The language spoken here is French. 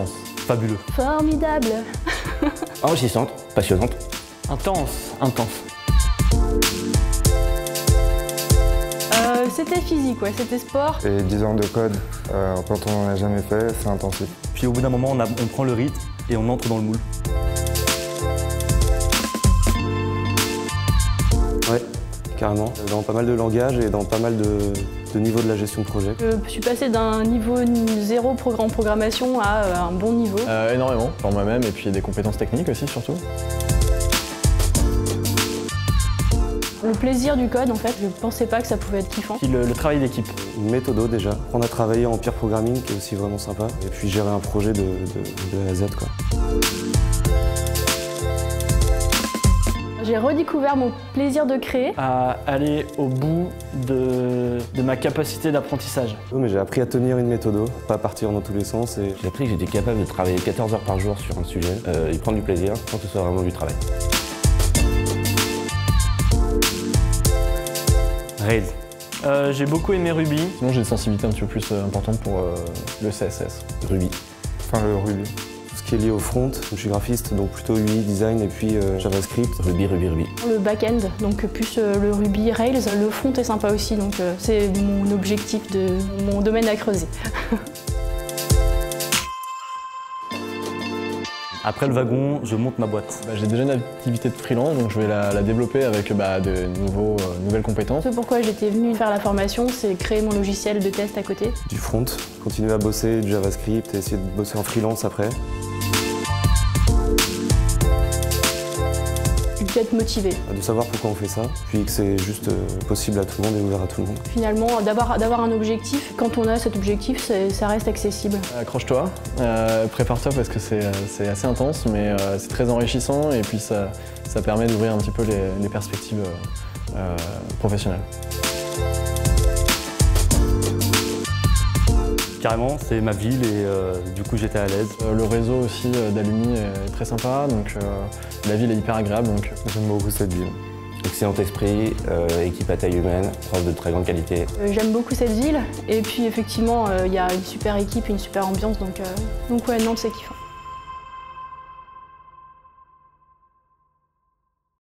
Intense. Fabuleux. Formidable. Enrichissante, passionnante. Intense. Intense. C'était physique, ouais, c'était sport. Et 10 ans de code, quand on n'en a jamais fait, c'est intensif. Puis au bout d'un moment, on prend le rythme et on entre dans le moule. Ouais, carrément. Dans pas mal de langages et dans pas mal de niveaux de la gestion de projet. Je suis passée d'un niveau 0 en programmation à un bon niveau. Énormément, pour moi-même, et puis des compétences techniques aussi, surtout. Le plaisir du code, en fait, je pensais pas que ça pouvait être kiffant. Puis le travail d'équipe. Une méthodo déjà. On a travaillé en peer programming qui est aussi vraiment sympa. Et puis gérer un projet de A à Z, quoi. J'ai redécouvert mon plaisir de créer. À aller au bout de ma capacité d'apprentissage. Mais j'ai appris à tenir une méthodo, pas partir dans tous les sens. Et J'ai appris que j'étais capable de travailler 14 heures par jour sur un sujet et prendre du plaisir sans que ce soit vraiment du travail. Rails. J'ai beaucoup aimé Ruby. Sinon, j'ai une sensibilité un petit peu plus importante pour le CSS. Ruby. Enfin, le Ruby. tout ce qui est lié au front, je suis graphiste, donc plutôt UI, design et puis JavaScript. Ruby. Le back-end, donc plus le Ruby, Rails. Le front est sympa aussi, donc c'est mon objectif, mon domaine à creuser. Après le wagon, je monte ma boîte. J'ai déjà une activité de freelance, donc je vais la développer avec de nouvelles compétences. Ce pourquoi j'étais venue faire la formation, c'est créer mon logiciel de test à côté. Du front, continuer à bosser du JavaScript et essayer de bosser en freelance après. D'être motivé. De savoir pourquoi on fait ça, puis que c'est juste possible à tout le monde et ouvert à tout le monde. Finalement, d'avoir un objectif, quand on a cet objectif, ça reste accessible. Accroche-toi, prépare-toi parce que c'est assez intense, mais c'est très enrichissant et puis ça permet d'ouvrir un petit peu les perspectives professionnelles. Carrément, c'est ma ville et du coup j'étais à l'aise. Le réseau aussi d'Alumni est très sympa, donc la ville est hyper agréable. Donc j'aime beaucoup cette ville. Excellent esprit, équipe à taille humaine, prof de très grande qualité. J'aime beaucoup cette ville et puis effectivement il y a une super équipe, une super ambiance, donc ouais, Nantes c'est kiffant.